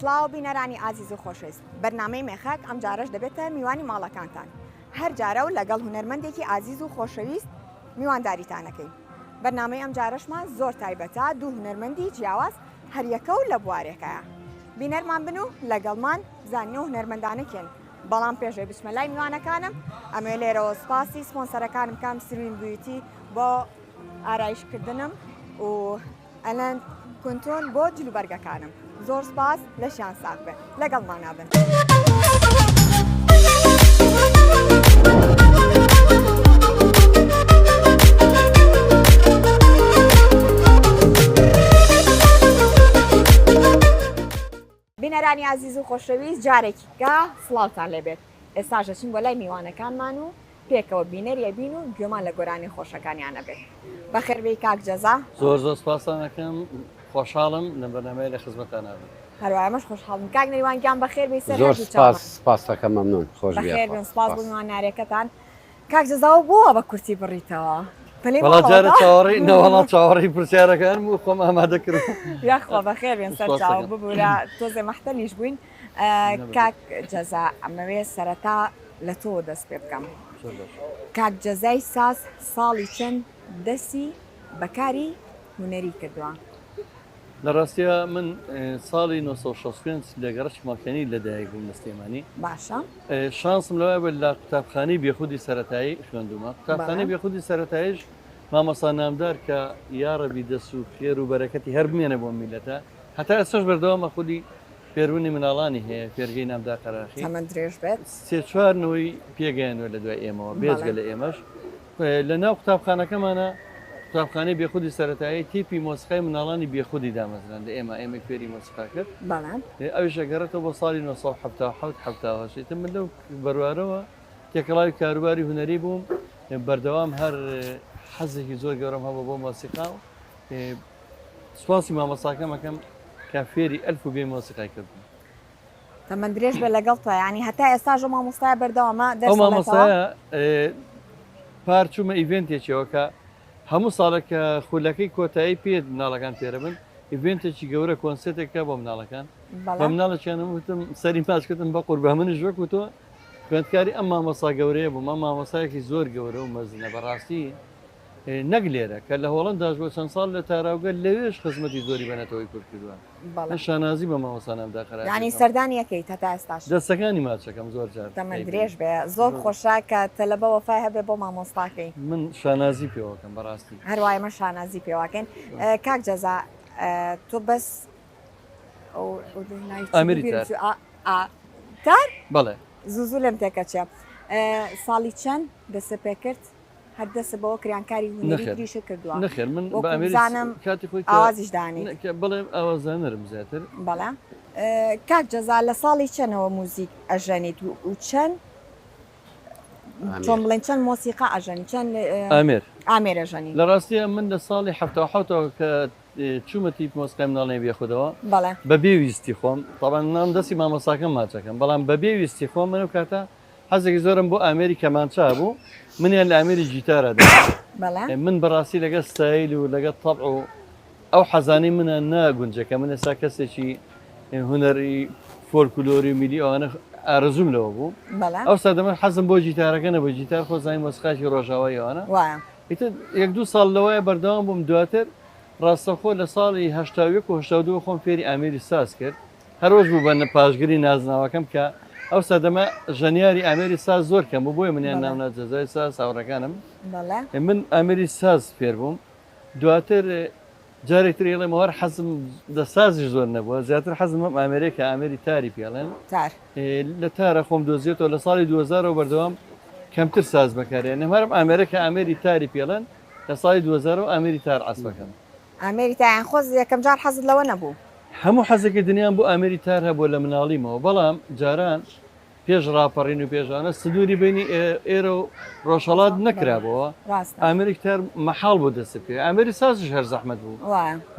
سڵاو بینەرانی ئازیز و خۆشەویست بەرنامەی مێخەک ئەم جارەش دەبێتە میوانی ماڵەکانتان هەر جارە و لەگەڵ هونەرمەندێکی ئازیز و خۆشەویست میوانداریتانەکەین بەرنامەی ئەم جارەشمان زۆر تایبەتە دوو هونەرمەندی جیاواز هەریەکە و لە بوارێکەیە بینەرمان بن و لەگەڵمان بزانین و هونەرمەندانەکەن بەڵام پێشەوەی بچمە لای میوانەکانم ئەمێ لێرەوە سپاسی سپۆنسەرەکانم کام سروین بیوتی بۆ ئارایشکردنم و ئەلەن کونتۆن بۆ جلوبەرگەکانم زۆر سپاس لە شیان ساق بێ لەگەڵمان نابن. بینەرانی عزیز و خۆشەویست جارێکیگە سڵاوتان لێبێت ئێستاش دەچین بۆ لای میوانەکانمان و پێکەوە بینەریە بین و گوێمان لە گۆرانی خۆشەکانیانە بێت بەخێربەی کاک جەزا زۆر سوپاسانەکەم خۆشحاڵم لە بەرنامەیە لە خزمەتانە هەروایەمەش خۆشحاڵم کاک نەریوانگیان بەخێربەی سەر زۆر سپاس دەکەم مەمنون خۆش بێت سپاس بۆ میوانارێکەکان کاک جەزاوە بۆوە بە کورتی بڕیتەوە وڵا جارە چاوەڕی نەوەڵا چاوەڕی پرسیارەکان و خۆم ئامادەکرد یاخوا بەخێر بێن سەر چاو ببوورە تۆزێ مەحتەلیش بووین کاک جەزا ئەمەوێ سەرەتا لە تۆ دەست پێ بکەم کاک جەزای ساز ساڵی چەند دەستی بەکاری هونەری کردووە لە ڕاستیە من ساڵی 1965 لەگەڕ چماکەنی لەدایک بووم لە سلێمانی باشە شانسم لەوە بە لە قوتابخانەی بێخودی سەرەتایی خوێندومە قوتابخانەی بێخودی سەرەتاییش مامۆستا نامدار کە یاڕەبی دەست و خێر و بەرەکەتی هەر بمێنە بۆ میلەتە هەتا ئێستاش بەردەوامە خودی پێرونی مناڵانی هەیە پێرگەی نامدار قەراخی ئەمە درێژ بێت سێ چوارنەوەی پێگەیانوە لە دوای ئێمەوە بێزگە لە ئێمەش لە ناو قوتابخانەکەمانە قوتابخانەی بێخودی سەرەتایی تیپی مۆسیقای مناڵانی بێخودی دامەزران لە ئێمە کوێری مۆسیقا کرد ئەویش ئەگەڕێتەوە بۆ ساڵی 1970 من لەو بەروارەوە تێکەڵاوی کاروباری هونەری بووم بەردەوام هەر حەزێکی زۆر گەورەم هەبوو بۆ مۆسیقا و سوپاسی مامۆستاکەمەکەم کە فێری ئەلف و بێ مۆسیقای کردبووم تەمەەن درێژ بێ لەگەڵ تۆ ینی هەتا ئێستاژە مامۆستای بەردەوامە ئەو مامۆستایە پارچوومە ئیڤێنتێکەوە کە هەموو ساڵێکە خولەکەی کۆتایی پێ مناڵەکان پێرە بن ئیڤێنتێکی گەورە کۆنسێتێکە بۆ مناڵەکان بە مناڵەکیانم وتم سەری پاسکردن بە قوربە منش وەک و تۆ خوێندکاری ئەم مامۆستا گەورەیە بوو مە مامۆسایەکی زۆر گەورە و مەزنە بەڕاستی نەک لێرە کە لە هۆڵنداش بۆ چەند ساڵ لە تاراوگەل لەوێش خزمەتی زۆری بەنێتەوەی کورد کردووە شانازی بە مامۆستانەمدا قەرار ینی سەردانی یەکەیت هەتا ئێستاش دەستەکانی ماچەکەم زۆر جار تەمەەن درێژ بێ زۆر خۆشە کە تەلەبە وەفای هەبێ بۆ مامۆستاکەی من شانازی پێوەکەم بەڕاستی هەروایە مە شانازی پێواکەین کاک جەزا تۆ بەس تار بەڵێ زوو لەم تێکەچە ساڵی چەند دەسە پێکرد هەر دەسە بەوە کریانکاری هونەریشە کردووە نەخێر من بەزانم کاتی خۆی ئاوازیش دانی بڵێ ئەوەزانەرم زیاتر بەڵێ کاک جەزا لە ساڵی چەندەوە موزیک ئەژەنیت و چەند چۆن بڵێن چەند مۆسیقا ئەژەنی چەند ئامێرەژەنی لە ڕاستیە من لە ساڵی حەوتەوە کە چوومەتی مۆسیقای مناڵی بێخودەوە بەڵێ بە بێویستی خۆم تاوان نام دەستی مامۆستاکەم ماچەکەم بەڵام بە بێویستی خۆم منو کاتە حەزێکی زۆرم بۆ ئامێری کەمانچا بوو منیان لە ئامێری جیتارە من بەڕاستی لەگە ستایل و لەگە تەبع و ئەو حەزانی منە ناگونجەکە من ئێستا کەسێکی هونەری فۆلکلۆری میلی ئەوانە ئارەزوم لەوە بوو ئەو سادەمە حەزم بۆ جیتارەکەنە بۆ جیتار خۆزانی مۆسیقاکی ڕۆژاوای ئەوانە یەک دوو ساڵ لەوەیە بەردەوام بووم دواتر ڕاستەخۆ لە ساڵی هەشتاویەک و هەشتاودووە خۆم فێری ئامێری ساز کرد هەرۆژ بوو بە پاشگری نازناوەکەم کە ئەو سەدەمە ژەنیاری ئامێری ساز زۆر کەم بوو بۆیە منیان ناونە جەزای ساز هاوڕەکانم من ئامێری ساز فێر بووم دواتر جارێکتر ئێڵێم هەر حەزم دە سازیش زۆر نەبووە زیاتر حەزم ئامێرێکە ئامێری تاری پێڵێن لە تارە خۆم دۆزیێتەوە لە ساڵی 2000 بەردەوام کەمتر ساز بەکارێن نەمارم ئامێرەکە ئامێری تاری پێڵێن لە ساڵی 2000 ئامێری تار عەسبەکەم ئامێری تایان خۆز یەکەم جار حەزت لەوە نەبوو هەموو حەزێکی دنیام بۆ ئامێری تار هەبووە لە مناڵیمەوە بەڵام جاران پێش ڕاپەڕین و پێشانە سنووری بینی ئێرە و ڕۆژهەڵات نەکرابەوە ئامریک تار مەحاڵ بۆ دەست پێ ئامێری سازش هەر زەحمەت بوو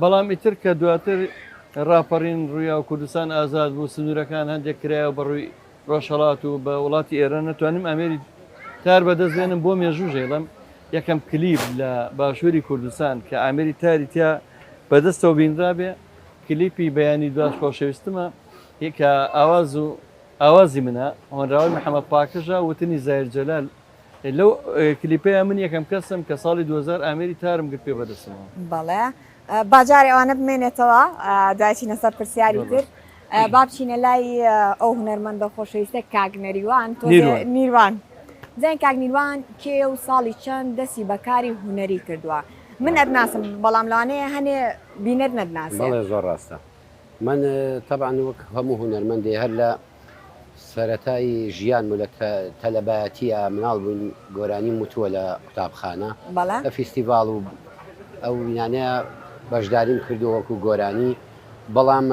بەڵام ئیتر کە دواتر ڕاپەڕین ڕوویا و کوردستان ئازاد بوو سنوورەکان هەندێک کرایەوە بە ڕووی ڕۆژهەڵات و بە وڵاتی ئێرە نەتوانیم ئامێری تار بەدەستێنم بۆ مێژوو ژێڵم یەکەم کلیپ لە باشووری کوردستان کە ئامێری تاری تیا بەدەستەوە بینرا بێ کلیپی بەیانی دواش خۆشەویستمە کە ئاوازی منە هۆنراوی محەممەد پاکەژە وتنی زایر جەلال لەو کلیپەیە من یەکەم کەسم کە ساڵی 2000 ئامێری تارم گرت پێ بەدەستمەوە. بەڵێ باجارێ ئەوانە بمێنێتەوە دوایچینە سەر پرسیاری تر با بچینە لای ئەو هونەرمەندە خۆشەویستە کاگنەریوان نیروان زین کاگنیروان کێ و ساڵی چەند دەستی بەکاری هوەری کردووە من ئەدناسم بەڵام لەوانەیە هەنێ بینەر نەدناسێ. بەڵێ زۆر ڕاستە من طبعا وەک هەموو هونەرمەندێ هەر لە سەرەتایی ژیان و لە تەلەبایەتیە مناڵ بوون گۆرانی متووە لە قوتابخانە لە فیستیڤاڵ و ئەو یانەیە بەشداریم کردو وەکو گۆرانی بەڵام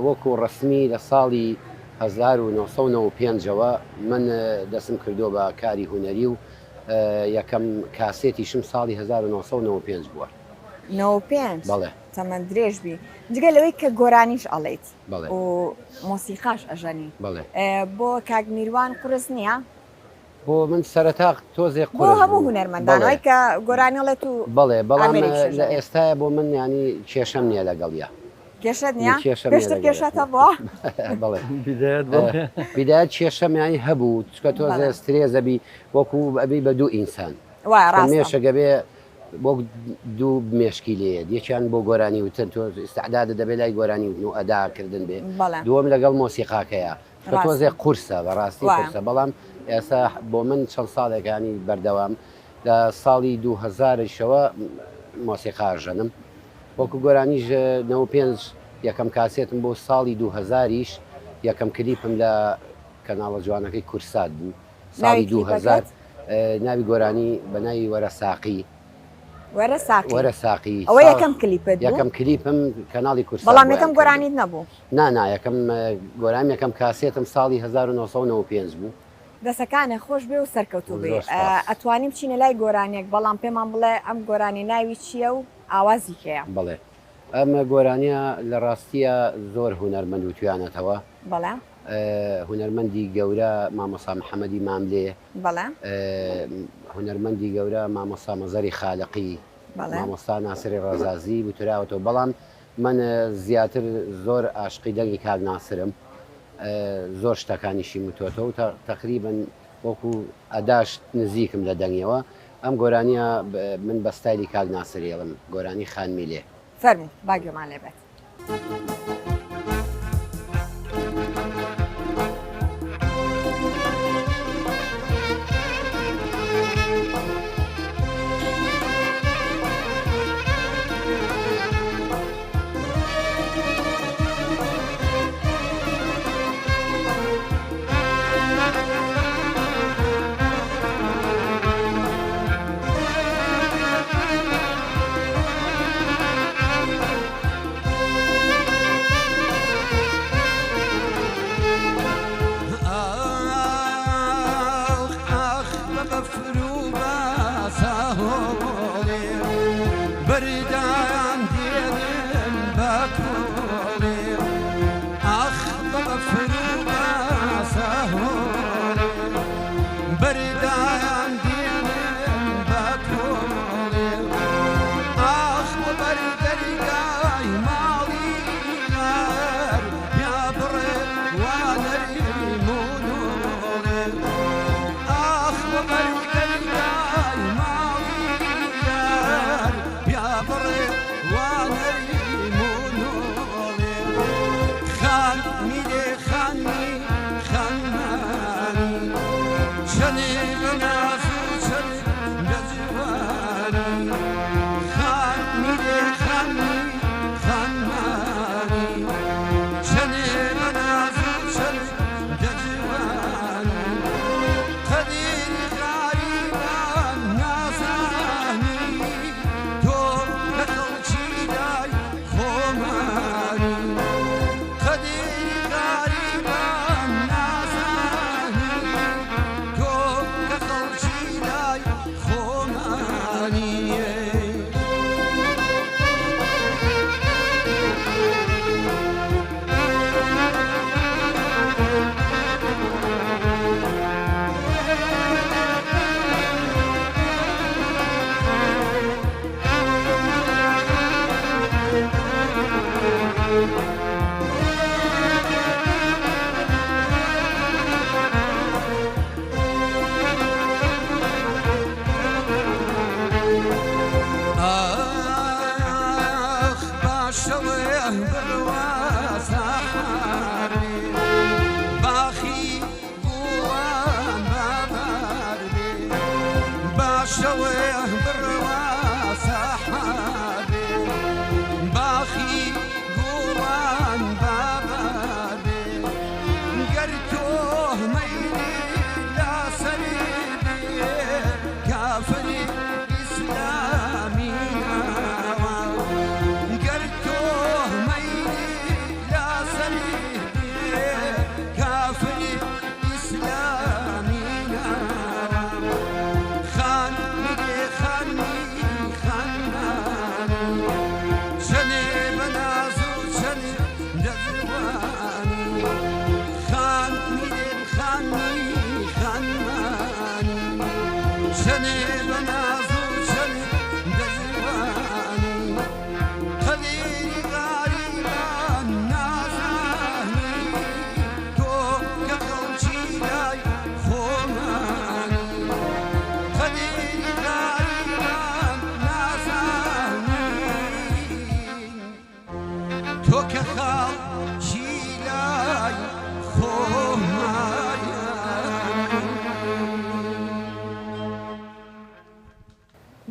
وەکو ڕسمی لە ساڵی 1995ەوە من دەسم کردو بە کاری هوەری و یەکەم کاسێتیشم ساڵی 1995 بووە. 95 بەڵێ تەمەند درێژبی جگە لەوەی کە گۆرانیش ئەڵێیت بەڵێ و مۆسیقاش ئەژەنی بەڵێ بۆ کاگنیروان قورس نییە؟ بۆ من سەرەتا تۆزێک بۆ هەموو هونەرمەندانەوەی کە گۆرانیڵێت و بەڵێ بەڵام لە ئێستاە بۆ من ینی کێشەم نییە لەگەڵیا کێشت نییە پێشتر کێشەتە بۆ بڵێ بیدایەت کێشەم ینی هەبوو چکە تۆزە سترێزەبی وەکو ئەبی بە دوو ئینسان مێشەگەبێ بۆ دوو مێشکی لێت یەکیان بۆ گۆرانی وتن تۆ ئستعدادە دەبێت لای گۆرانی وتن و ئەداکردن بێ دووەم لەگەڵ مۆسیقاکەیە کە تۆزێ قورسە بەڕاستی قورسە بەڵام ئێستا بۆ من چەند ساڵێکانی بەردەوام لە ساڵی 2000شەوە مۆسیقاژەنم وەکو گۆرانیش 95 یەکەم کاسێتم بۆ ساڵی 2000یش یەکەم کلیپم لە کەناڵە جوانەکەی کورسات بوو ساڵی 2000 ناوی گۆرانی بە ناوی وەرە ساقی وەرە ساقی ئەوە یەکەم کلیپت یەکەم کلیپم کەناڵی کورس بەڵام یەکەم گۆرانیت نەبوو نا یەکەم گۆرانی یەکەم کاسێتم ساڵی 1995 بوو. دەسەکانە خۆش بێ و سەرکەوتو بێ ئەتوانیم بچینە لای گۆرانێک بەڵام پێمان بڵێ ئەم گۆرانی ناوی چییە و ئاوازی هەیە؟ بڵێ ئەمە گۆرانیە لە ڕاستیە زۆر هونەرمەند و توانێتەوە بەڵێ هونەرمەندی گەورە مامۆستا محەممەدی ماملێ بەڵێ هونەرمەندی گەورە مامۆستا مەزەری خالقی مامۆستا ناسری ڕەزازی بتراوەتەوە بەڵام من زیاتر زۆر عاشقی دەنگی کاک ناسرم زۆر شتەکانیشی وتۆتەوە و تقریبن وەکو ئەداش نزیکم لە دەنگەوە ئەم گۆرانیە من بە ستایلی کاک ناسریڵم گۆرانی خانمیلێ فەرموو باگوێمان لێبێت.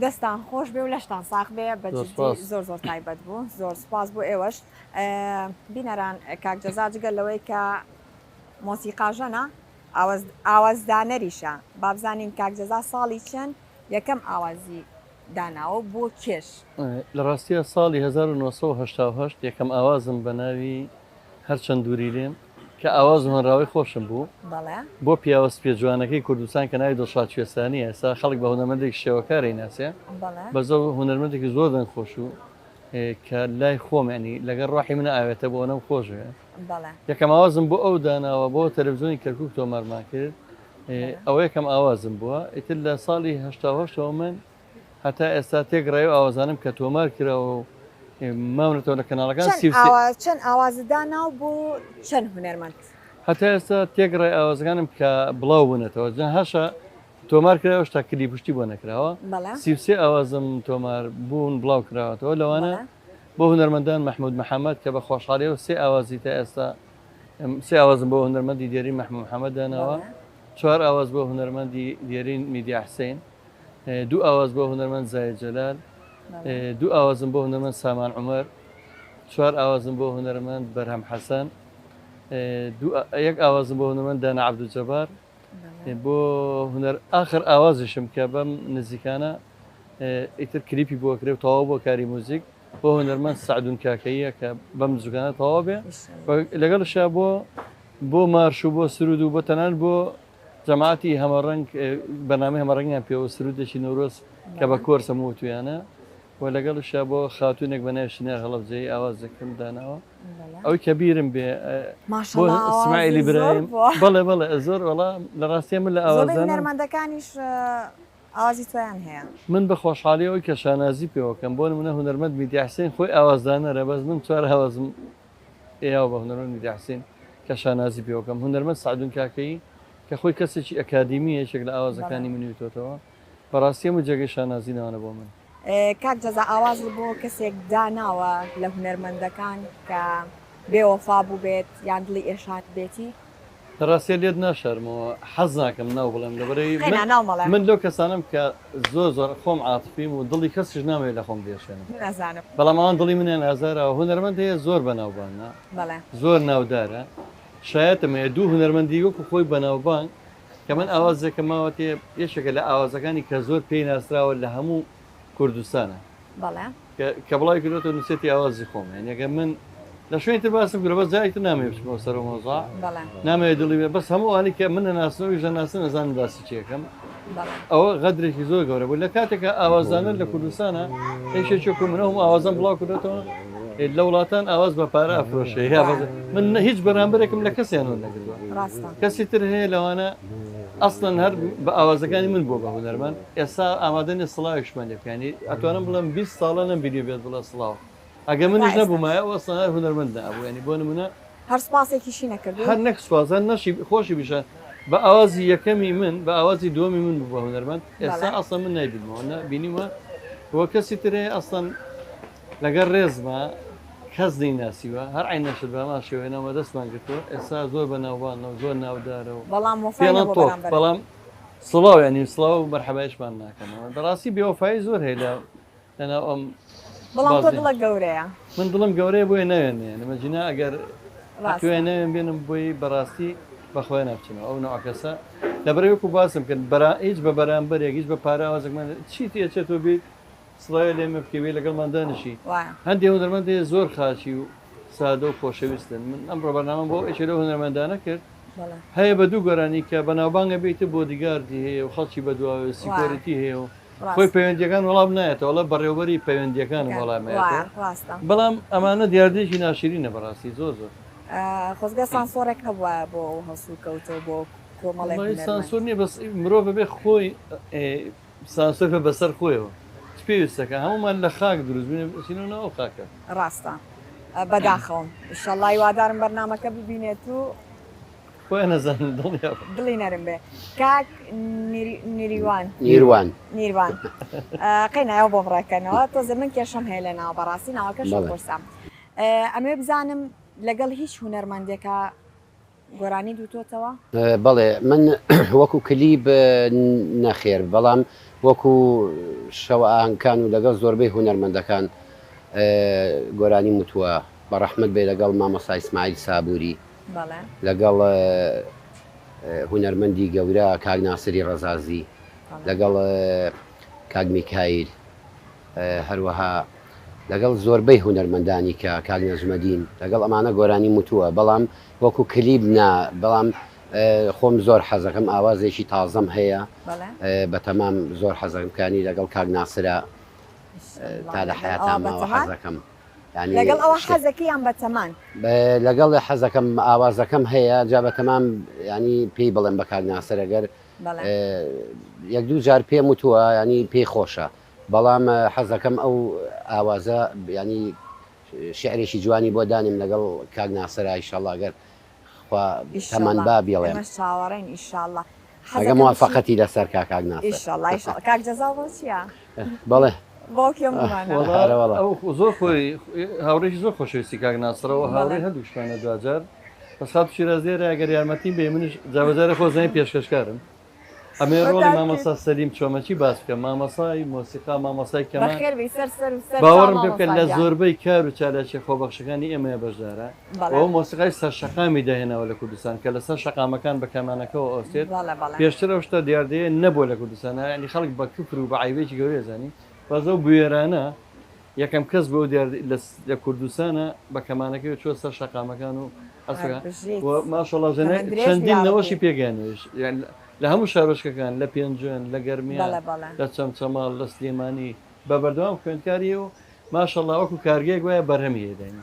دەستان خۆش بێ و لەشتان ساق بێ بەجددی زۆر زۆر تایبەت بوو زۆر سپاس بۆ ئێوەش بینەران کاک جەزا جگەل لەوەی کە مۆسیقاژەنە ئاوازدانەریشە با بزانین کاک جەزا ساڵی چەند یەکەم ئاوازی داناوە بۆ کێش لە ڕاستیە ساڵی 1970 یەکەم ئاوازم بە ناوی هەرچەند دووری لێم کە ئاواز هۆنراوی خۆشم بوو بۆ پیاوەست پێ جوانەکەی کوردستان کە ناوی دڵشاد کوێستانی ئێستا خەڵک بە هونەرمەندێک شێوەکاری ناسێ بەزە هونەرمەندێکی زۆر دەنگ خۆش و کە لای خۆمێنی لەگەڵ ڕاحی منە ئاوێتە بۆ ئەوەم خۆشوێ یەکەم ئاوازم بۆ ئەو داناوە بۆ تەلەڤیزیۆنی کەرکووک تۆمارمان کرد ئەوە یەکەم ئاوازم بووە ئیتر لە ساڵی 1970 من هەتا ئێستا تێگڕای و ئاوازانم کە تۆمار کراوە و ماونەتەوە لە کەناڵەکان چەند ئاوازدانا و بۆ چەند هونەرمەند هەتا ئێستا تێگڕای ئاوازەکانم کە بڵاو بوونەتەوە جان هەشە تۆمار کراوە شتا کلی پشتی بۆ نەکراوە 33 ئاوازم تۆمار بوون بڵاو کراوەتەوە لەوانە بۆ هونەرمەندان مەحموود محەممەد کە بە خۆشحاڵیەوە سێ ئاوازی تا ئێستا سێ ئاوازم بۆ هونەرمەندی دیێری مەحموود محەممەد داناوە 4 ئاواز بۆ هونەرمەندی دیێرین میدیا حسین 2 ئاواز بۆ هونەرمەند زاید جەلال 2 ئاوازم بۆ هونەرمەند سامان عومەر 4 ئاوازم بۆ هونەرمەند بەرهەم حەسەن 1 ئاوازم بۆ هونەرمەند دانا عەبدولجەبار بۆ هونەر ئاخر ئاوازشم کە بەم نزیکانە ئیتر کلیپی بۆ کرێ و تەواو بۆ کاری موزیک بۆ هونەرمەند سەعدون کاکەیە کە بەم نزیکانە تەواو بێ لەگەڵشا بۆ مارش و بۆ سرود و بۆ تەنان بۆ جەماعەتی هەمەڕەنگ بەنامەی هەمەڕەنگیان پێوە سرودێکی نەورۆز کە بە کۆرسە موتویانە و لەگەڵشا بۆ خاتوونێک بە ناوی شینە هەڵەبجەی ئاوازەکەم داناوە ئەوەی کە بیرم بێ بۆ ئیسماعیلی برایم بەڵێ بەڵێ زۆر وەڵا لە ڕاستیە من لە ئاوازدان هونەرمەندەکانیش ئاوازی تویان هەیە من بە خۆشحاڵیەوەی کە شانازی پێوەکەم بۆ نمونە هونەرمەند میدیا حسین خۆی ئاوازدانەرە بەس من 4 هەوازم ئێوە بە هونەرمەند میدیا حسین کە شانازی پێوەکەم هونەرمەند سەعدون کاکەی کە خۆی کەسێکی ئەکادیمی یەکێک لە ئاوازەکانی منیوتۆتەوە بەڕاستیە و جێگەی شانازینەوەە بۆ من کاک جەزا ئاواز بۆ کەسێک داناوە لە هونەرمەندەکان کە بێوەفا بوو بێت یان دڵی ئێشات بێتی ڕاستیە لێت ناشارمەوە حەز ناکەم ناو بڵێم لەبەرەی من لەو کەسانم کە زۆر خۆم عاتفیم و دڵی کەسش نامەوێت لە خۆم دێشێنم بەڵام ئەوان دڵی منیان ئازارەوە هونەرمەند هەیە زۆر بەناوبانە زۆر ناودارە شایەتمەیە دوو هونەرمەندی وەکو خۆی بەناوبان کە من ئاوازێکە ماوەتێ یەشێکە لە ئاوازەکانی کە زۆر پێی ناسراوە لە هەموو کوردستانە کە بڵاوی کردێتەوە نووسێتی ئاوازی خۆم یعنیەکە من لە شوێنی تر باسم کرد بەس جایەکتر نامەوێت بچمەوە سەر و مۆزاع نامەوێت دڵی بێ بەس هەمووانی کە منە ناسنەوەی ژەناسن نەزانم باسی چیەکەم ئەوە غەدرێکی زۆر گەورە بوو لە کاتێکە ئاوازدانەر لە کوردستانە هیچێکی منە هەم ئاوازم بڵاو کردێتەوە لە وڵاتان ئاواز بە پارە ئەفرۆشێ من هیچ بەرامبەرێکم لە کەسیان نەکردووە کەسی تر هەیە لەوانە ئەسڵەن هەر بە ئاوازەکانی من بۆ بە هونەرمەند ئێستا ئامادەنی سڵاویشمان لێکانی ئەتوانم بڵم 20 ساڵە نەم بیدیو بێت بڵە سڵاو ئەگە منیش نەبوومایە ئەوەسڵ هەر هونەرمەند نەبوو ینی بۆ نمونە هەر سپاسێکیشی نەکردو هەر نەک سوپاسان نەشی خۆشی بیشە بە ئاوازی یەکەمی من بە ئاوازی دووەمی من بوو بە هونەرمەند ئێستا ئەسڵ من نایبینمەوە بینیمە وە کەسی ترێ ئەسڵەن لەگەڵ ڕێزمە کەس دەیناسیوە هەر عین نەشت بەما شێوێنەوە دەستمان گرتووە ئێستا زۆر بەناوبانەوە زۆر ناودارەوە بەڵام سڵاو ینی سڵاو و مەرحەبایشمان ناکەمەوە بەڕاستی بێوەفایی زۆر هەیە لەناو ئەم بەڵام تۆ دڵە گەورەیە من دڵم گەورەیە بۆیە ناوێنێ نمەجینا ئەگەر توێ ناوێن بێنم بۆی بەڕاستی بەخۆی ناچنەوە ئەو ناوەکەسە لەبەرەوەی و باسم کرد هیچ بە بەرامبەرێک هیچ بە پاراوازێکمان چی تێچێتەوە بیت سڵاوی لێمە بکەوێ لەگەڵمان دانیشی هەندێک هونەرمەندێ زۆر خاچی و سادە و خۆشەویستن من ئەم ڕۆبەرنامە بۆ ئێشە لەو هونەرمەندانە کرد هەیە بە دوو گۆرانی کە بەناوبانگە بیتە بۆدیگاردی هەیە و خەڵکی بەدواوە سیکۆریتی هەیە و خۆی پەیوەندیەکان وەڵام نایەتەوە لە بەڕێوەبەری پەیوەندیەکان وەڵامێتەوە بەڵام ئەمانە دیاردێکی ناشرینە بەڕاستی زۆر خۆزگە سانسۆرێک هەبووە بۆ هەسوو کەوتەوە بۆ کۆمەڵی سانسۆر نیە بەس مرۆڤ بەبێ خۆی سانسۆر بە بەسەر خۆیەوە پێویستەکە هەمومان لە خاک دروست بینێنەوە خاکە ڕاستە بەداخەوم ئیشەڵڵای وادارم بەرنامەکە ببینێت و خۆیان نەزانن دڵیا دڵی نەرم بێ کاک نیروان قەینایەوە بۆ بڕێکەنەوە تۆزە من کێشەم هەیە لە ناو بەڕاستی ناوەکەش پرسام ئەمێ بزانم لەگەڵ هیچ هونەرمەندێکە گۆرانی دووتۆتەوە بەڵێ من وەکو کلیب نەخێر بەڵام وەکو شەوە ئاهەنگکان و لەگەڵ زۆربەی هونەرمەندەکان گۆرانی متووە بەڕەحمەت بێ لەگەڵ مامۆستا ئیسماعیل سابووری لەگەڵ هونەرمەندی گەورە کاک ناسری ڕەزازی لەگەڵ کاک میکایل هەروەها لەگەڵ زۆربەی هونەرمەندانی کە کاک نەجمەدین لەگەڵ ئەمانە گۆرانی متووە بەڵام وەکو کلیب نا بەڵام خۆم زۆر حەزەکەم ئاوازێکی تازەم هەیە بە تەمام زۆر حەزەکەمکانی لەگەڵ کاک ناسرە تا لە حیاتامەوە حەزەکەم لەگەڵ ئەوە حەزەکەیان بە تەمان لەگەڵ حەزەکەم ئاوازەکەم هەیە جا بە تەمام ینی پێی بڵێم بە کاک ناسرەگەر یەک دوو جار پێم وتووە ینی پێی خۆشە بەڵام حەزەکەم ئەو ئاوازە ینی شعرێکی جوانی بۆ دانیم لەگەڵ کاک ناسرە ئیشەڵڵاگەر تەمەەن با بێڵێم چاوەڕێن ئیشاءڵڵا ئەگە موافقەتی لەسەر کاک ناسر ئیشاءڵڵا کاک جەزا بۆ چییە؟ بەڵێ زۆر خۆی هاوڕێکی زۆر خۆشەویستی کاک ناسرەوە هاوڕێی هەردووشمانە دوجار بەسات شیرازێرە ئەگەر یارمەتی بێ منش جابەجارە خۆزانی پێشکەشکارم ئەمێ ڕۆڵی مامۆستا سەلیم چۆمەچی باس بکەم مامۆسای مۆسیقا مامۆسای کەمان باوەڕم پێ بکەن لە زۆربەی کار و چالاکی خۆبەخشەکانی ئێمە بەشدارە ئەوە مۆسیقای سەر شەقامی داهێنەوە لە کوردستان کە لەسەر شەقامەکان بە کەمانەکەەوە ئۆستێت پێشترە شتە دیاردەیە نەبووە لە کوردستانە ینی خەڵک بە کوفر و بە عیبێکی گەورەی زانی بەزە بوێرانە یەکەم کەس بۆ لە کوردستانە بە کەمانەکەی چۆ سەر شەقامەکان و ماشەڵڵا چەندین نەوەشی پێگەانوێش لە هەموو شارۆچکەکان لە پێنجێن لە گەرمیان لە چەمچەماڵ لە سلێمانی بە بەردەوام خوێندکاری و ماشەڵڵا وەکو کارگەیەک وایە بەرهەمی هێداین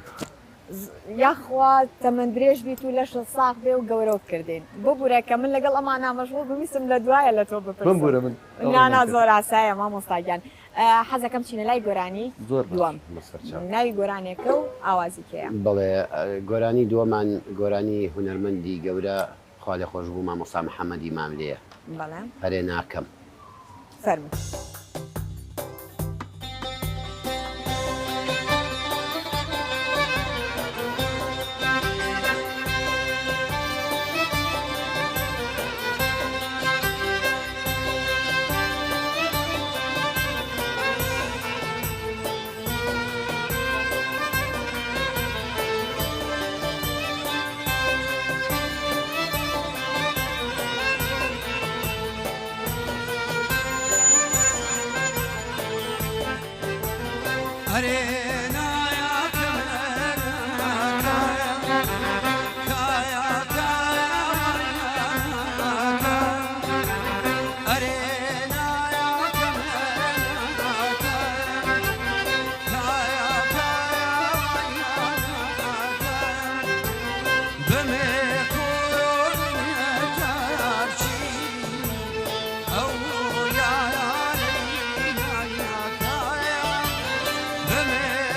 یاخوا تەمەند درێژ بیت و لەش ساق بێ و گەورە کردین بۆ بورێکە من لەگەڵ ئەمان نامەشغوڵ بویستم لە دوایە لە تۆ بپرسم نانا زۆر ئاسایە مامۆستاگیان حەزەکەم چینە لای گۆرانی دووەم ناوی گۆرانێکە و ئاوازی کێیە بڵێ گۆرانی دووەمان گۆرانی هونەرمەندی گەورە خوا لێ خۆش بوو مامۆستا محەممەدی ماملەیە هەرێ ناکەم فەرموو Beme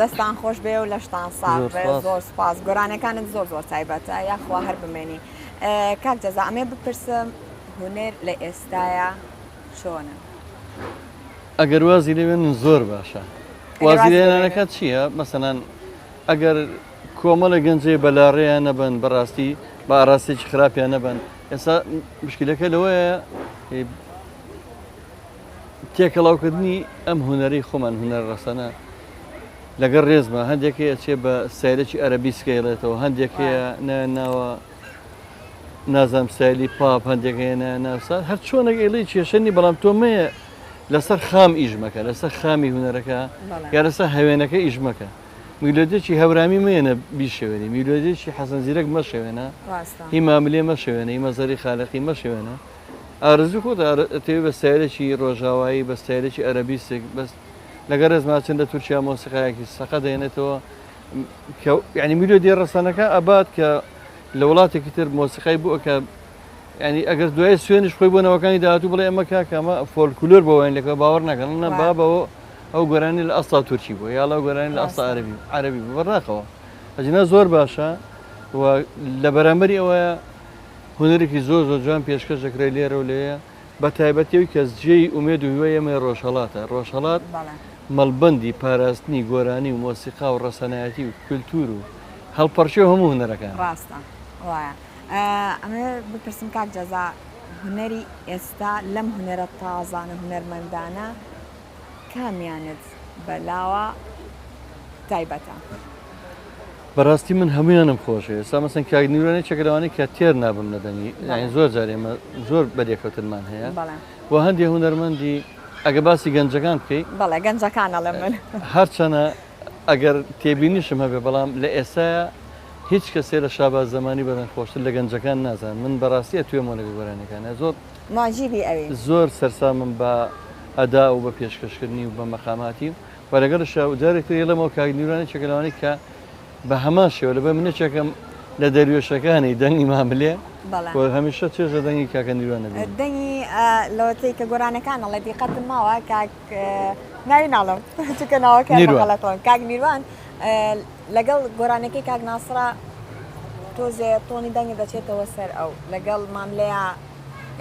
دەستان خۆش بێ و لەشتان ساغ بێ زۆر سپاس گۆرانەکانت زۆر زۆر تایبەتە یاخوا هەر بمێنی کاک جەزا ئەمێ بپرسم هونەر لە ئێستاە چۆنە ئەگەر وازی لێوێن زۆر باشە وازی لێنانەکە چییە مەسەنان ئەگەر کۆمەڵە گەنجێ بەلاڕێیان نەبن بەڕاستی بە ئاراستێکی خراپیان نەبن ئێستا مشکلەکە لەوەیە تێکەڵاوکردنی ئەم هونەری خۆمان هونەر ڕەسەنە لەگەڵ ڕێزمە هەندێکی ئەچێ بە سایلێکی ئەرەبی سکەیڵێتەوە هەندێکەیە ناوە نازام سایلی پاپ هەندێکەیە ناسا هەر چۆنێک ئێڵی کێشەنی بەڵام تۆمەیە لەسەر خام ئیژمەکە لەسەر خامی هونەرەکە یا لەسەر هەوێنەکە ئیژمەکە میلۆدێکی هەورامی مێنە بیشێوێنی میلۆدێکی حەسەن زیرەک مەشێوێنە هی ماملێ مەشێوێنە هی مەزەری خالقی مەشێوێنە ئارزوو خۆ ئەتەوێت بە سایلێکی ڕۆژاوایی بە سایلێکی ئەرەبیستێک بەس لەگەر ڕێزماچن لە تورکیا مۆسیقایەکی سەقە دێنێتەوە ینی میلۆدی ڕەسەنەکە ئەبات کە لە وڵاتێکی تر مۆسیقای بووە کە ینی ئەگەر دوای سوێنش خۆی بۆنەوەکانی داهاتوو بڵێ ئەمە کاکەمە فۆلکلۆر بەوەین لەکە باوەڕ ناکەن نە بابەوە ئەو گۆرانی لە ئەستا تورکی بوو یا لە گۆرانی لە ئەستا عەرەبی بوو بەڕاقەوە ئەجنە زۆر باشە و لە بەرامبەری ئەوەیە هونەرێکی زۆر زۆر جوان پێشکەش دەکرێت لێرە و لێیە بە تایبەتیەوەی کەس جێی ئومێد و هیوای ئەمە ڕۆژهەڵاتە ڕۆژهەڵات مەڵبەندی پاراستنی گۆرانی و مۆسیقا و ڕەسەنایەتی و کولتور و هەڵپەرچێ هەموو هونەرەکان ڕاستە وایە ئەمە بپرسم کاک جەزا هونەری ئێستا لەم هونەرە تازانە هونەرمەندانە کامیانت بەلاوە تایبەتە بەڕاستی من هەمویانم خۆشە ئێستا مەسەن کاگنیوانەی چەکەلەوانی کە تێر نابم نەدەنی یعنی زۆر جارێ ئێمە زۆر بەدێکەوتنمان هەیە و هەندێک هونەرمەندی ئەگە باسی گەنجەکان بکەیت بەڵێ گەنجەکانە لە من هەرچەنە ئەگەر تێبینیشم هەبێ بەڵام لە ئێستاە هیچ کەسێ لە شاباز زمانی بەدەن خۆشتر لە گەنجەکان نازان من بەڕاستیە توێ مۆنەگە گۆرانەکانە زۆر ماجیبی ئەوی زۆر سەرسامم بە ئەدا و بە پێشکەشکردنی و بە مەقاماتی و لەگەڵ جارێکتر لەمەوە کاگنیوانەی چەکەلەوانی کە بە هەمان شێوە لەبەر منەچێکم لە دەریێشەکانی دەنگی ماملێ هەمیشە چێژە دەنگی کاکە نیوانە دەنگی لەوەتەی کە گۆرانەکانە لە دیقەتم ماوە کاک ناوی ناڵم چکە ناوەکەڵەتەوە کاک نیروان لەگەڵ گۆرانەکەی کاک ناسرا تۆزێ تۆنی دەنگی دەچێتەوە سەر ئەو لەگەڵ ماملەیە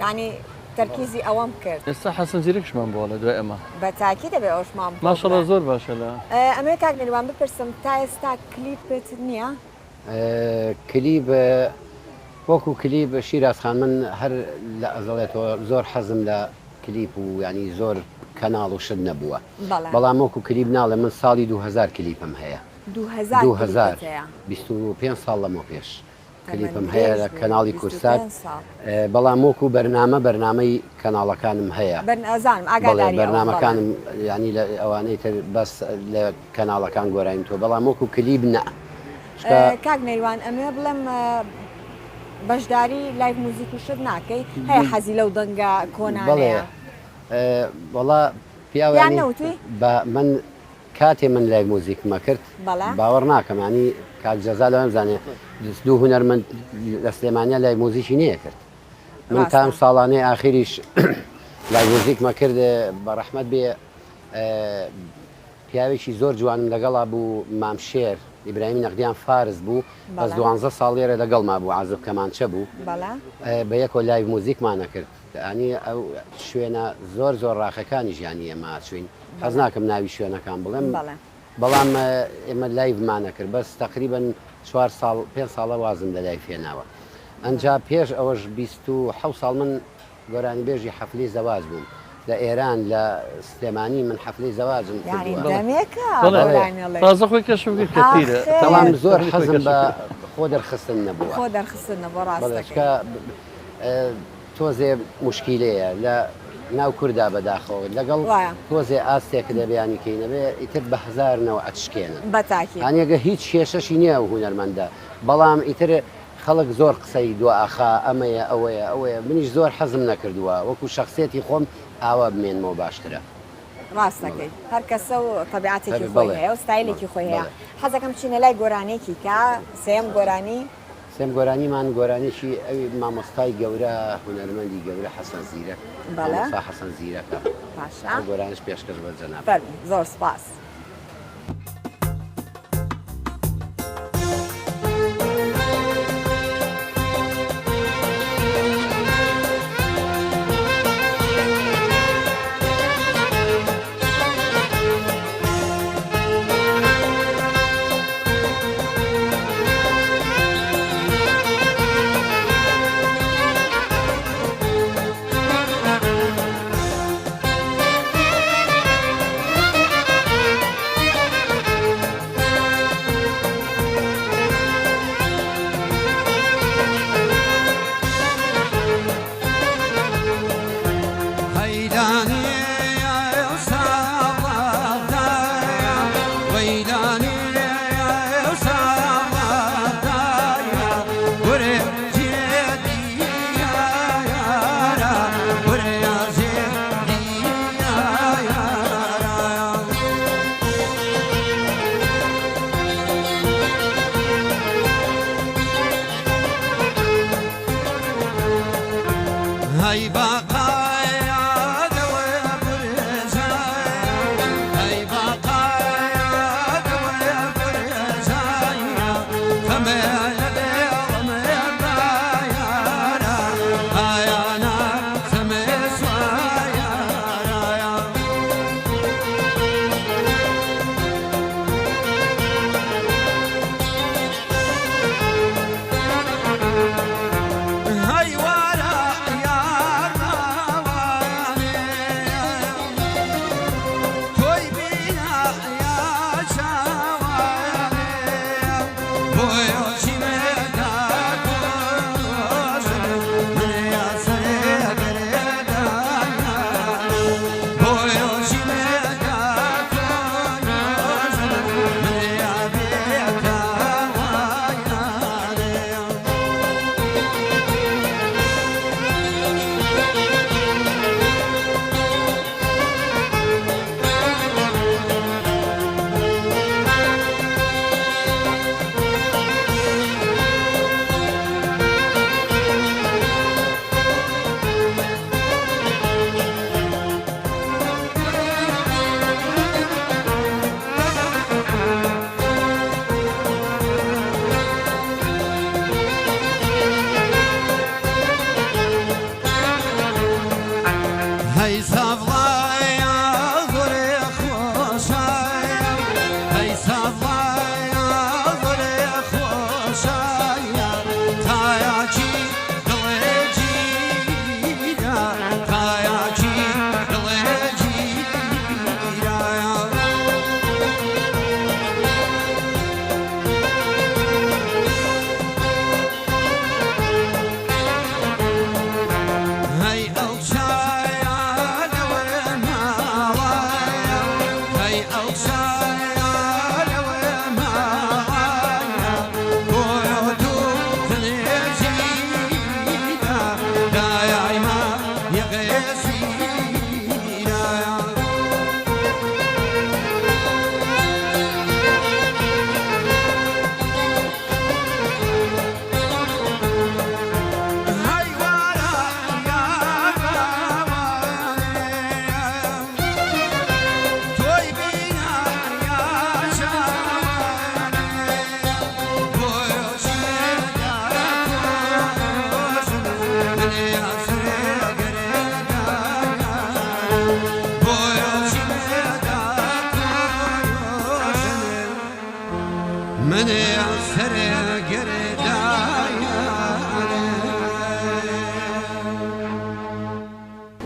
ینی تەرکیزی ئەوەم کرد ئێستا حەسەن زیرەکشمان بووە لە دوای ئەمە بەتاکی دەبێ ئەوشمان ماشەڵڵا زۆر باشە لە ئەمێ کاک نیروان بپرسم تا ئێستا کلیپت نییە؟ کلیب وەکو کلیب شیرازخان من هەر لە ئەزڵێتەوە زۆر حەزم لە کلیپ و ینی زۆر کەناڵ و شت نەبووە بەڵام وەکو کلیب ناڵێ من ساڵی 2000 کلیپم هەیە 25 ساڵ لەمە پێش کلیپم هەیە لە کەناڵی کورسات بەڵام وەکو بەرنامەی کەناڵەکانم هەیە بەرنامەکانم ینی لە ئەوانەی تر بەس لە کەناڵەکان گۆراین تۆ بەڵام وەکو کلیب نە کاک نەیوان ئەمێ بڵێم بەشداری لایڤ موزیک و شت ناکەی هەیە حەزی لەو دەنگە کۆنانەیە وەڵا پیاوانی من کاتێ من لای موزیکمە کرد باوەڕ ناکەم ینی کاک جەزا لەوەم زانێ دوو هونەرمەند لە سلێمانیا لای موزیکی نییە کرد من تام ساڵانەی ئاخریش لای موزیکمە کرد بە ڕەحمەت بێ پیاوێکی زۆر جوانم لەگەڵا بوو مامشێر ئیبراهیمی نەقدیان فارس بوو بەس 12 ساڵ لێرە لەگەڵما بوو عازب کەمانچە بوو بە یەکۆ لایڤ موزیکمانە کرد ئەنی ئەو شوێنە زۆر زۆر ڕاخەکانی ژیانی ئێمە چوین حەز ناکەم ناوی شوێنەکان بڵێم بەڵام ئێمە لایڤمانە کرد بەس تقریبن 5 ساڵە وازم لە لای فێناوە ئەنجا پێش ئەوەش 27 ساڵ من گۆرانی بێژی حەفلی زەواج بووم لە ئێران لە سلێمانی من حەفلی زەواجم تازە خۆی کەشفی کەتیرە بەڵام زۆر حەزم بە خۆ دەرخستن نەبووە خۆ دەرخستن نەبووە ڕاستەکە تۆزێ مشکیلەیە لە ناو کووردا بەداخەوە لەگەڵ تۆزێ ئاستێک دەبیانی کەینەبێ ئیتر بە هزارنەوە ئەچشکێنن هەنیەگە هیچ کێشەشی نییە و هونەرمەندە بەڵام ئیتر خەڵک زۆر قسەی دو ئاخا ئەمەیە ئەوەیە منیش زۆر حەزم نەکردووە وەکو شخصێتی خۆم ئاوا بمێنمەوە باشترە ڕاستەکەی هەر کەسە و تەبیعاتێکی خۆی هەیە و ستایلێکی خۆی هەیە حەزەکەم چینە لای گۆرانێکی کە سێم گۆرانی سێم گۆرانیمان گۆرانێکی ئەوی مامۆستای گەورە هونەرمەندی گەورە حەسەن زیرەک مامۆستا حەسەن زیرەکە باشە گۆرانش پێشکەش بە جەناب زۆر سپاس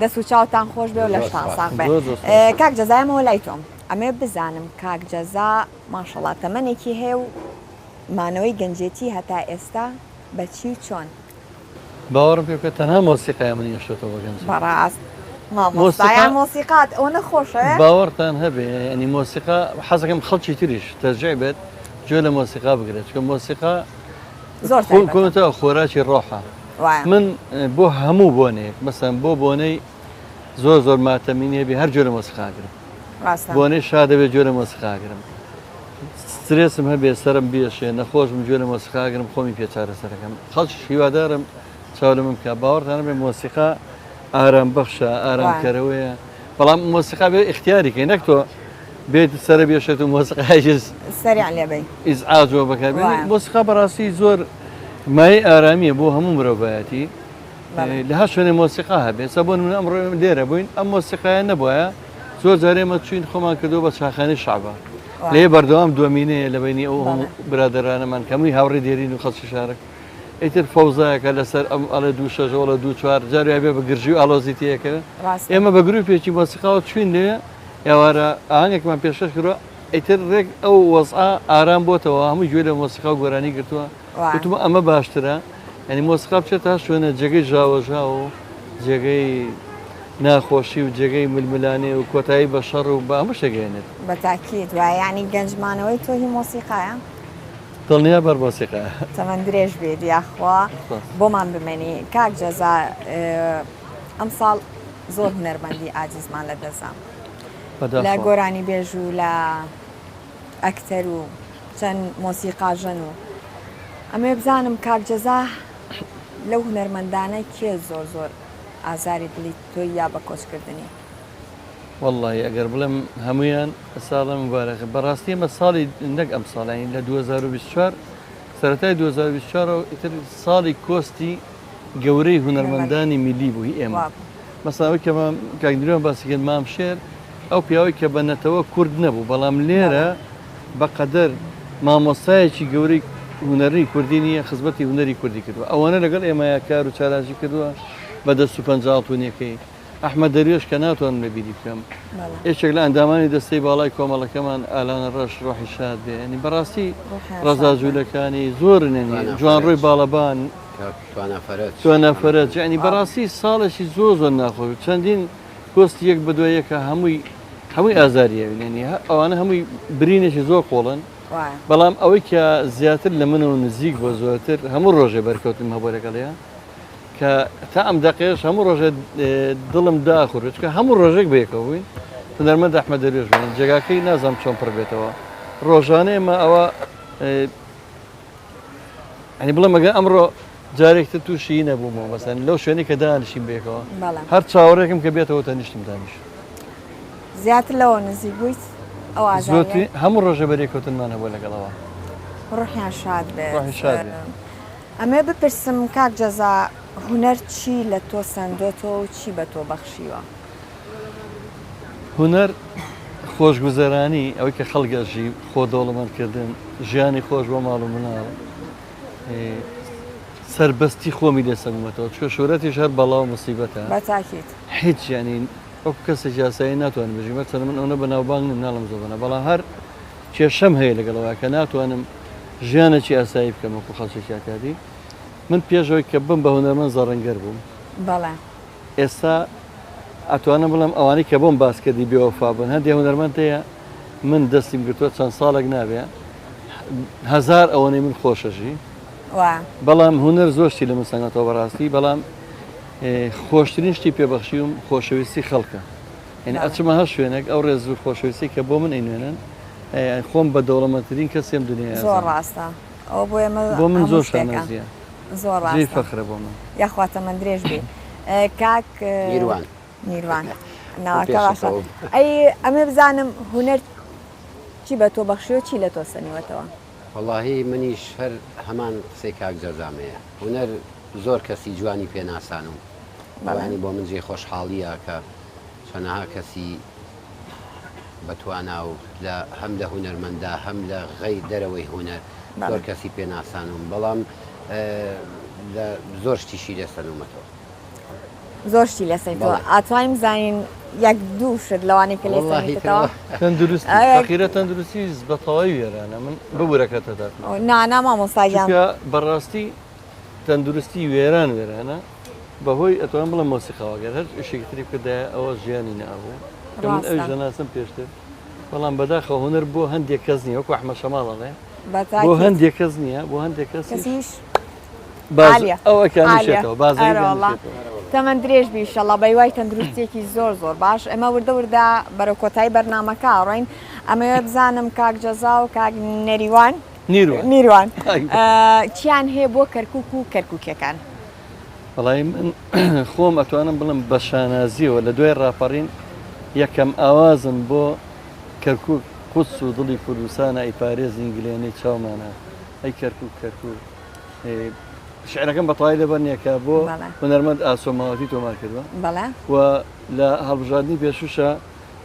دەست و چاوتان خۆش بێ و لەشتان ساغ بێ. کاک جەزایەمەوە لای تۆم ئەمێ بزانم کاک جەزا ماشەڵڵا تەمەنێکی هەیە و مانەوەی گەنجێتی هەتا ئێستا بەچی و چۆن باوەڕم پێ بکە تەنها مۆسیقای منی هێشتۆتەوە بە گەنج بەڕاست مۆسیقایان مۆسیقات ئەوە نەخۆشە باوەڕتان هەبێ ئەنی مۆسیقا حەزەکەم خەڵکی تریش تەرجیع بێت گوێ لە مۆسیقا بگرێت چکە مۆسیقا زۆر کۆنتەوە خۆراکی ڕۆحە من بۆ هەموو بۆنێک مەسەن بۆ بۆنەی زۆر ماتەمینێ بێ هەر جۆرە مۆسیقاگرم بۆنەی شادەبێت جۆرە مۆسیقاگرم سترێسم هەبێ سرم بێشێ نەخۆشم جۆرە مۆسیقاگرم خۆمی پێچارە سەرەکەم خەڵکی هیوادارم چاو لە من بکە باوەڕتان بێ مۆسیقا ئارام بەخشە ئارامکەرەوەیە بەڵام مۆسیقا بێ اختیاریکەی نەک تۆ بێت سەرە بێشێت و مۆسیقایش سەریع لێبێ ئیزعاجەوە بەکاربێ مۆسیقا بەڕاستی زۆر مای ئارامیە بۆ هەموو مرۆڤایەتی لە هەر شوێنێ مۆسیقا هەبێت سەبوون من ئەمڕۆ لێرە بووین ئەم مۆسیقایە نەبووە زۆر جارێمە چوین خۆمان کردو بە چاخانەی شعبە لێ بەردەوام دومینەیە لە بینی ئەو هەموو برادەرانەمان کەمووی هاوڕێ دێرین و خەڵکی شارێک ئیتر فەوزایەکە لەسەر ئەم ئەڵێ 2 لە 2 جارێ بێ بە گرژی و ئالۆزیتەیەکە ئێمە بە گروپێکی مۆسیقاوە چوین لێ ئێوارە ئاهەنگێکمان پێشکەش کردووە ئیتر ڕێک ئەو وەزعا ئارام بۆتەوە هەموو گوێ لە مۆسیقا و گۆرانی گرتووە وتمە ئەمە باشترە ینی مۆسیقا بچێت تا شوێنە جێگەی ژاوەژا و جێگەی ناخۆشی و جێگەی ململانێ و کۆتایی بە شەڕ و بە هەموو شتێگەێنێت بەتاکیت وای ینی گەنجمانەوەی تۆهی مۆسیقایە دڵنیا بەر مۆسیقا تەمەەن درێژ بێت یاخوا بۆمان بمێنی کاک جەزا ئەم ساڵ زۆر هونەرمەندی ئاجیزمان لە دەزام لە گۆرانی بێژ و لە ئەکتەر و چەند مۆسیقاژەن و ئەمێ بزانم کاک جەزا لەو هونەرمەندانە کێ زۆر ئازاری دڵی تۆی یا بە کۆچکردنی والله ئەگەر بڵێم هەمویان ساڵە مبارەکە بەڕاستی ئەمە ساڵی نەک ئەم ساڵانی لە 2024 سەرەتای 2024 ئیتر ساڵی کۆستی گەورەی هونەرمەندانی میلی بووی ئێمە مەساوی کە کاگدرۆن باسیکرد مام شێر ئەو پیاوەی کە بەنەتەوە کورد نەبوو بەڵام لێرە بەقەدەر مامۆستایەکی گەورەی هونەری کوردی نیە خزمەتی هونەری کوردی کردووە ئەوانە لەگەڵ ئێمە کار و چالاژی کردووە بە دەست و پەنجاڵتونیەکەی ئەحمە دەریێش کە ناتوان لەبیری بکەم یەکێک لە ئەندامانی دەستەی باڵای کۆمەڵەکەمان ئالانە ڕەش ڕۆحی شاد بێ ینی بەڕاستی ڕەزا جوولەکانی زۆرنێنی جوان ڕۆی باڵەبان توانەفرەت ینی بەڕاستی ساڵێکی زۆر ناخۆی چەندین کۆستی یەک بەدوایەکە هەمووی ئازاریەوێنێنی ئەوانە هەمووی برینێکی زۆر قۆڵن بەڵام ئەوەی کە زیاتر لە منەوە نزیک بۆ زۆرتر هەموو ڕۆژێ بەرکەوتم هەبارەکەڵەیە کە تا ئەم دەقێش هەموو ڕۆژێ دڵم داخورێت کە هەموو ڕۆژێک بەیەکەوەین هونەرمەند ئەحمەد دەریێژ بوون جێگاکەی نازانم چۆن پڕ بێتەوە ڕۆژانەیە ئێمە ئەوە ئەنی بڵێم مەگە ئەمڕۆ جارێکتر تووشی نەبوومەوە مەسەن لەو شوێنی کە دانیشتین بێکەوە هەر چاوەڕێکم کە بێتەوە تەنیشتم دانیش زیاتر لەوە نزیک بوویت ئەو زۆتی هەموو ڕۆژە بەرێکەوتنمان هەبووە لەگەڵەوە ڕۆحیان شاد بێت ئەمێ بپرسم کاک جەزا هونەر چی لە تۆ سندۆتەوە و چی بە تۆ بەخشیوە هونەر خۆشگوزەرانی ئەوەی کە خەڵگەژی خۆ دەوڵەمەندکردن ژیانی خۆش بۆ ماڵ و مناڵ سربەستی خۆمی لێسەنگمەتەوە چکە شۆرەتیش هەر بەڵاو مصیبەتە بەتاکیت هیچ ینی وەکو کەسێکی یاسایی ناتوانم بژیم مەسەلەن من ئەوە بەناوبانگ نیم ناڵم زۆبەنە بەڵام هەر کێشەم هەیە لەگەڵەوە کە ناتوانم ژیانێکی ئاسایی بکەم وەکو خەڵکێکی ئاکادی من پێشەوەی کە بم بە هونەرمەند زەڕەنگەر بووم بەڵێ ئێستا ئەتوانم بڵم ئەوانەی کە بۆم باسکردی بێوەفا بوون هەندێک هونەرمەند هەیە من دەستیم گرتووە چەند ساڵێک نابێ هەزار ئەوەی من خۆشەژی بەڵام هونەر زۆرشتی لە من سەنگەتەوە بەڕاستی بەڵام خۆشترین شتی پێبەخشیم خۆشەویستی خەڵکە یعنی ئەچمە هەر شوێنێک ئەو ڕێز و خۆشەویستی کە بۆ من ئەینوێنن خۆم بە دەوڵەمەندترین کەسێم دنیا زۆر ڕاستە ئەو بۆ من زۆر شانەزیە زۆر ڕاستی فەخرە بۆ من یاخواتە من درێژ بێ کاک میروان ناوەکە باشە ئەی ئەمێ بزانم هونەر چی بە تۆ بەخشی و چی لە تۆ سەنیوەتەوە واللهی منیش هەر هەمان قسەی کاک جەزامەیە هونەر زۆر کەسی جوانی پێناسانم بەڵانی بۆ من جێ خۆشحاڵیە کە چەنەها کەسی بەتوانا و لە هەم لە هونەرمەندا هەم لە غەی دەرەوەی هونەر زۆر کەسی پێناسانم بەڵام لە زۆر شتیشی لێسەنومەتەوە زۆر شتی لەسەیتەوە ئاتوانین بزانین یەک دوو شت لەوانەی کە لێسەنیتەوە تەندروستی فەقیرە تەندروستی بەتەواوی وێرانە من ببوورەکەتەدا نا مامۆستاجان بەڕاستی تەندروستی وێرانە بەهۆی ئەتوان بڵم مۆسیقاوەگەر هەر شتێکی تری بکردایە ئەوە ژیانی نابوو کە من ئەوی دەناسم پێشتر بەڵام بەداخەوە هونەر بۆ هەندێک کەس نییە وەکو ئەحمەد شەماڵەڵێ بۆ هەندێک کەس نییە بۆ هەندێک کەسیش ئەوەکانیشێتەوە بازار تەمەند درێژ بی ئینشەڵڵا بە وای تەندروستێکی زۆر باش ئەمە وردە بەرە کۆتایی بەرنامەکە ڕۆین ئەمەوێ بزانم کاک جەزا و کاک نەریوان نیروان چیان هەیە بۆ کەرکووک و کەرکووکەکان بەڵای من خۆم ئەتوانم بڵم بە شانازیەوە لە دوای ڕاپەڕین یەکەم ئاوازم بۆ کەرکووک قودس و دڵی کوردستانە ئەیپارێزین گلێنەی چاومانە ئەی کەرکووک شعرەکەم بەتەواوی لەبەر نییەکە بۆ هونەرمەند ئاسۆماوەتی تۆمار کردووە و لە هەڵبژاردننی پێشوشە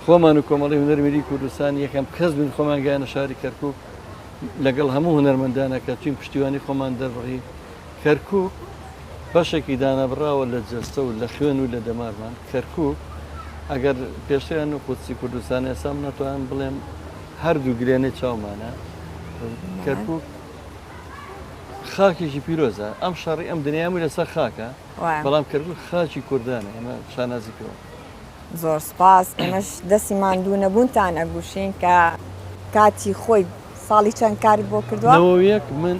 خۆمان و کۆمەڵی هونەر میلی کوردستان یەکەم کەس بن خۆمان گەیانە شاری کەرکووک لەگەڵ هەموو هونەرمەندانەکە چین پشتیوانی خۆمان دەڕڕی کەرکووک بەشێکی دانەبراوە لە جەستە و لە خوێن و لە دەمارمان کەرکووک ئەگەر پێشیان و قودسی کوردستان ئێسام ناتوان بڵێم هەردوو گرێنەی چاومانە کەرکووک خاکێکی پیرۆزە ئەم شەڕی ئەم دنیامی لەسەر خاکە بەڵام کەرکووک خاکی کوردانە ئێمە شانازیکەوە زۆر سپاس ئێمەش دەستی ماندوو نەبوونتان ئەگوشین کە کاتی خۆی ساڵی چەند کاری بۆ کردووە نەوەیەک من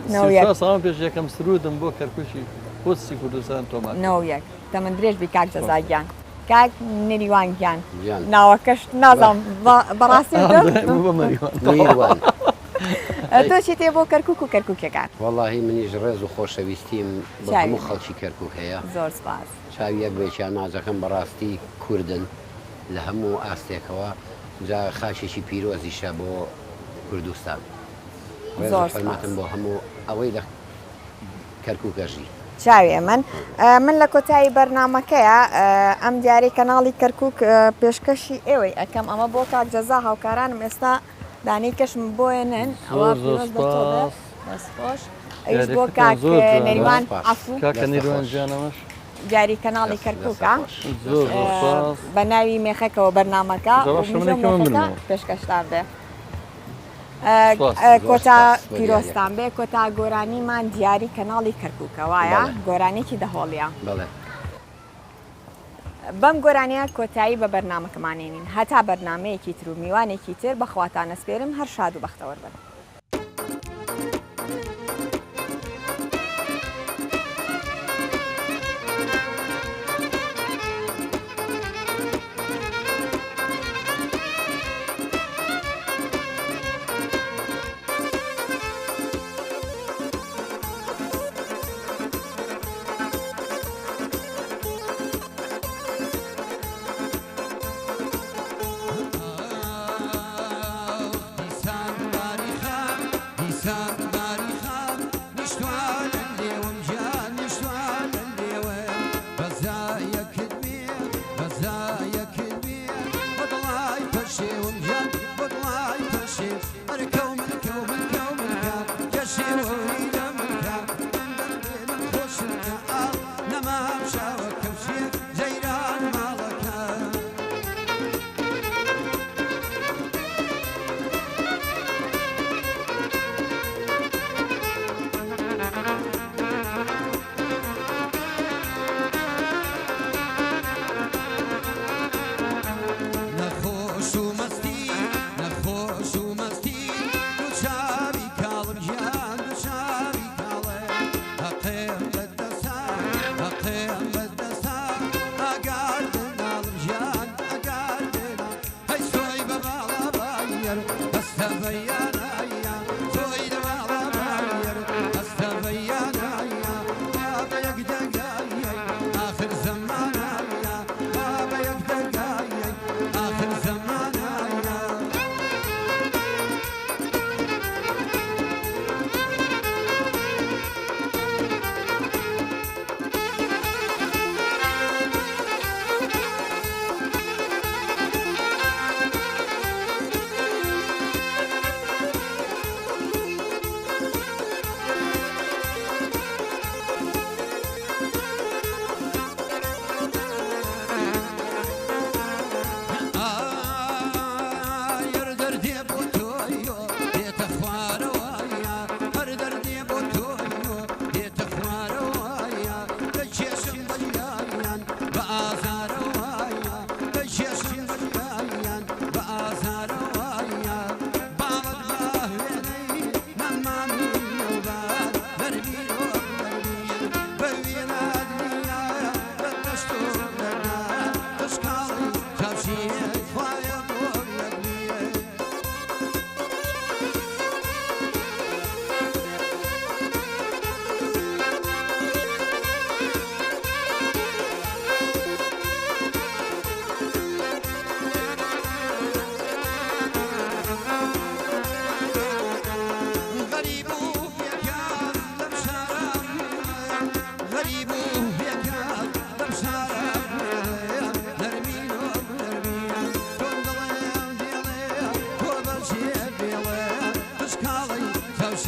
ساڵ پێش یەکەم سرودم بۆ کەرکووکی قودسی کوردستان تۆمار نەوەیەک تەمەند درێژ بی کاک جەزاگیان کاک نەریوانگیان ناوەکەش نازانم بەڕاستی تۆچی تێ بۆ کەرکک و کەرکووکەکان والله منیش ڕێز و خۆشەویستیم بە هەموو خەڵکی کەرکک هەیە زۆر سپاس چاویەک بێکیان نازەکەم بەڕاستی کوردن لە هەموو ئاستێکەوە جا خاشێکی پیرۆزیشە بۆ کوردستان ڕێزمەتم بۆ هەموو ئەوەی لە کەرکووکەژی چاوێ من لە کۆتایی بەرنمەکەیە ئەم دیاری کەناڵی کەرکک پێشکەشی ئێوەی ئەەکەم ئەمە بۆ کاک جەزا هاوکارانم ئێستا دانی کەشم بۆێنن ئەوە خۆش ئەوش بۆ کاک نەریوان عەفوو کاکە نێریوان ژیانەوەش دیاری کەناڵی کەرکووکە بە ناوی مێخەکەەوە بەرنمەکە پێشکەشتان بێ کۆتا پیرۆستان بێ کۆتا گۆرانیمان دیاری کەناڵی کەرکووکە وایە گۆرانێکی دەهۆڵیە بەم گۆرانیە کۆتایی بە بەرنمەکەمانێنین هەتا بەرنمەیەکی تر و میوانێکی تر بەخواتانە سپێرم هەر شاد و بەختەوەر بن.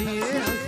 She is